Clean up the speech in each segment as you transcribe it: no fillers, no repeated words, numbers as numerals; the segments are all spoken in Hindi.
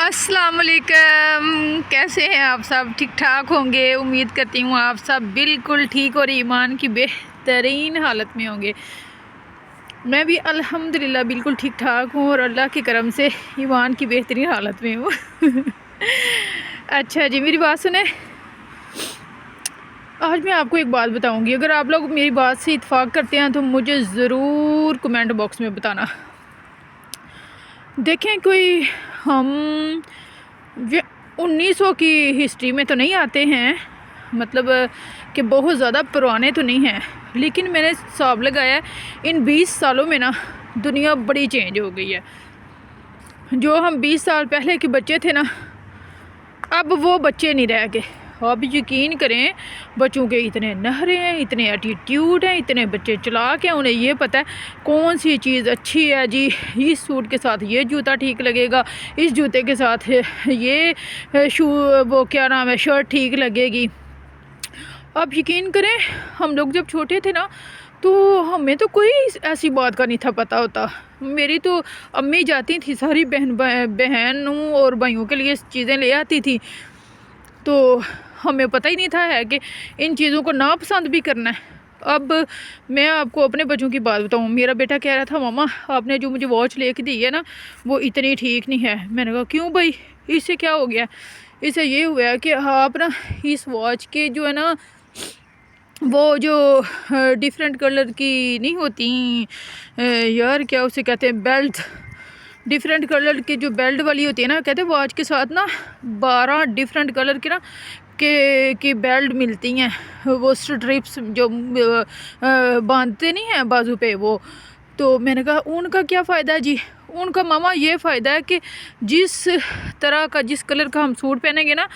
अस्सलाम वालेकुम। कैसे हैं आप सब? ठीक ठाक होंगे। उम्मीद करती हूँ आप सब बिल्कुल ठीक और ईमान की बेहतरीन हालत में होंगे। मैं भी अल्हम्दुलिल्लाह बिल्कुल ठीक ठाक हूँ और अल्लाह के करम से ईमान की बेहतरीन हालत में हूँ। अच्छा जी, मेरी बात सुने। आज मैं आपको एक बात बताऊँगी। अगर आप लोग मेरी बात से इत्फाक करते हैं तो मुझे ज़रूर कमेंट बॉक्स में बताना। देखें, कोई हम 1900 की हिस्ट्री में तो नहीं आते हैं, मतलब कि बहुत ज़्यादा पुराने तो नहीं हैं, लेकिन मैंने हिसाब लगाया इन 20 सालों में ना दुनिया बड़ी चेंज हो गई है। जो हम 20 साल पहले के बच्चे थे ना, अब वो बच्चे नहीं रह गए। आप यकीन करें, बच्चों के इतने नखरे हैं, इतने एटीट्यूड हैं, इतने बच्चे चालाक हैं। उन्हें ये पता है कौन सी चीज़ अच्छी है जी। इस सूट के साथ ये जूता ठीक लगेगा, इस जूते के साथ ये शू वो क्या नाम है शर्ट ठीक लगेगी। आप यकीन करें, हम लोग जब छोटे थे ना तो हमें तो कोई ऐसी बात का नहीं था पता होता। मेरी तो अम्मी जाती थी, सारी बहनों और भाइयों के लिए चीज़ें ले आती थी, तो हमें पता ही नहीं था है कि इन चीज़ों को नापसंद भी करना है। अब मैं आपको अपने बच्चों की बात बताऊँ। मेरा बेटा कह रहा था, मामा आपने जो मुझे वॉच लेके दी है ना वो इतनी ठीक नहीं है। मैंने कहा क्यों भाई, इससे क्या हो गया? इससे ये हुआ है कि आप ना इस वॉच के जो है ना वो जो डिफरेंट कलर की नहीं होती यार, क्या उसे कहते हैं, बेल्ट। डिफरेंट कलर की जो बेल्ट वाली होती है ना, कहते हैं वॉच के साथ ना 12 डिफरेंट कलर के ना की बेल्ट मिलती हैं। वो स्ट्रिप्स जो बांधते नहीं हैं बाजू पे वो। तो मैंने कहा उनका क्या फ़ायदा है जी? उनका मामा ये फ़ायदा है कि जिस तरह का, जिस कलर का हम सूट पहनेंगे ना,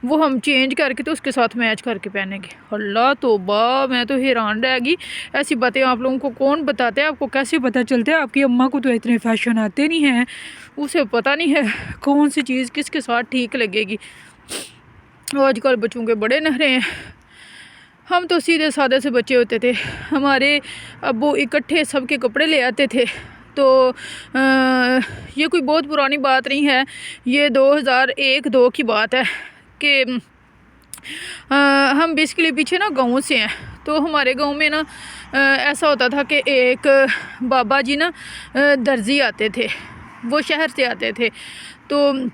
वो हम चेंज करके तो उसके साथ मैच करके पहनेंगे। अल्लाह तौबा, मैं तो हैरान रह गई। ऐसी बातें आप लोगों को कौन बताते हैं? आपको कैसे पता चलता है? आपकी अम्मा को तो इतने फैशन आते नहीं हैं, उसे पता नहीं है कौन सी चीज़ किसके साथ ठीक लगेगी। आजकल बच्चों के बड़े नखरे हैं। हम तो सीधे सादे से बच्चे होते थे। हमारे अब्बू इकट्ठे सबके कपड़े ले आते थे। तो ये कोई बहुत पुरानी बात नहीं है, ये 2001-2 की बात है कि हम बेसिकली पीछे ना गाँव से हैं। तो हमारे गांव में ना ऐसा होता था कि एक बाबा जी ना दर्जी आते थे, वो शहर से आते थे। तो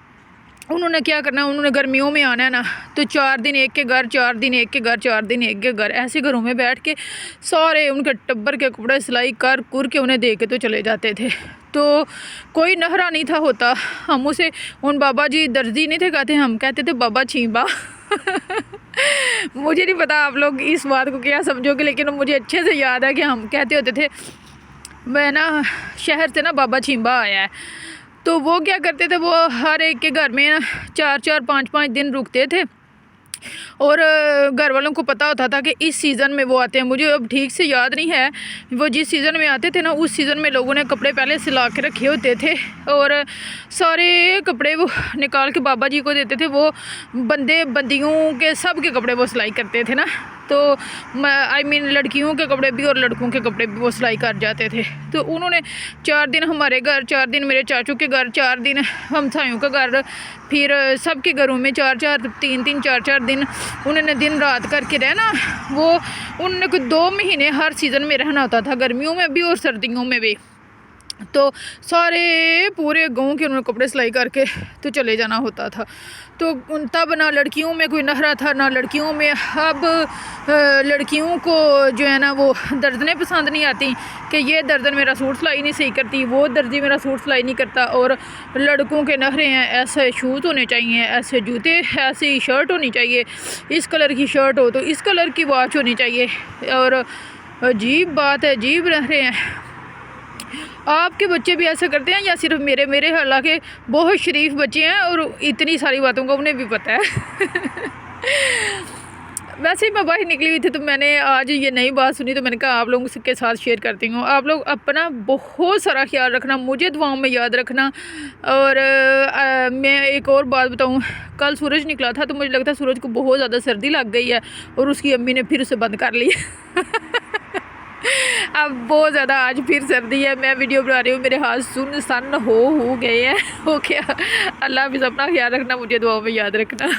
उन्होंने क्या करना, उन्होंने गर्मियों में आना है ना, तो 4 दिन एक के घर, 4 दिन एक के घर, 4 दिन एक के घर, ऐसे घरों में बैठ के सारे उनके टब्बर के कपड़े सिलाई कर कुर के उन्हें दे के तो चले जाते थे। तो कोई नहरा नहीं था होता। हम उसे उन बाबा जी दर्जी नहीं थे कहते, हम कहते थे बाबा छींबा। मुझे नहीं पता आप लोग इस बात को क्या समझोगे, लेकिन मुझे अच्छे से याद है कि हम कहते होते थे मैं ना शहर से ना बाबा छींबा आया है। तो वो क्या करते थे, वो हर एक के घर में ना 4-4, 5-5 दिन रुकते थे और घर वालों को पता होता था कि इस सीज़न में वो आते हैं। मुझे अब ठीक से याद नहीं है वो जिस सीज़न में आते थे ना, उस सीज़न में लोगों ने कपड़े पहले सिला के रखे होते थे और सारे कपड़े वो निकाल के बाबा जी को देते थे। वो बंदियों के सब के कपड़े वो सिलाई करते थे ना। तो आई मीन लड़कियों के कपड़े भी और लड़कों के कपड़े भी वो सिलाई कर जाते थे। तो उन्होंने 4 दिन हमारे घर, 4 दिन मेरे चाचू के घर, 4 दिन हमसायों का घर, फिर सबके घरों में 4-4, 3-3, 4-4 दिन उन्होंने दिन रात करके रहना। वो उन्होंने कोई 2 महीने हर सीज़न में रहना होता था, गर्मियों में भी और सर्दियों में भी। तो सारे पूरे गांव के उन्होंने कपड़े सिलाई करके तो चले जाना होता था। तो तब ना लड़कियों में कोई नखरा था ना लड़कियों में। अब लड़कियों को जो है ना वो दर्जनें पसंद नहीं आती कि ये दर्जन मेरा सूट सिलाई नहीं सही करती, वो दर्जी मेरा सूट सिलाई नहीं करता। और लड़कों के नखरे हैं, ऐसे शूज़ होने चाहिए, ऐसे जूते, ऐसी शर्ट होनी चाहिए, इस कलर की शर्ट हो तो इस कलर की वॉच होनी चाहिए। और अजीब बात है, अजीब नखरे हैं। आपके बच्चे भी ऐसा करते हैं या सिर्फ मेरे? हालांकि बहुत शरीफ बच्चे हैं और इतनी सारी बातों का उन्हें भी पता है। वैसे ही मैं बाहर निकली हुई थी तो मैंने आज ये नई बात सुनी, तो मैंने कहा आप लोगों के साथ शेयर करती हूँ। आप लोग अपना बहुत सारा ख्याल रखना, मुझे दुआओं में याद रखना। और मैं एक और बात बताऊँ, कल सूरज निकला था तो मुझे लगता है सूरज को बहुत ज़्यादा सर्दी लग गई है और उसकी अम्मी ने फिर उसे बंद कर लिया। अब बहुत ज़्यादा आज फिर सर्दी है, मैं वीडियो बना रही हूँ, मेरे हाथ सुन सन हो गए हैं। ओके, अल्लाह हाफिज़, अपना ख्याल रखना, मुझे दुआ में याद रखना।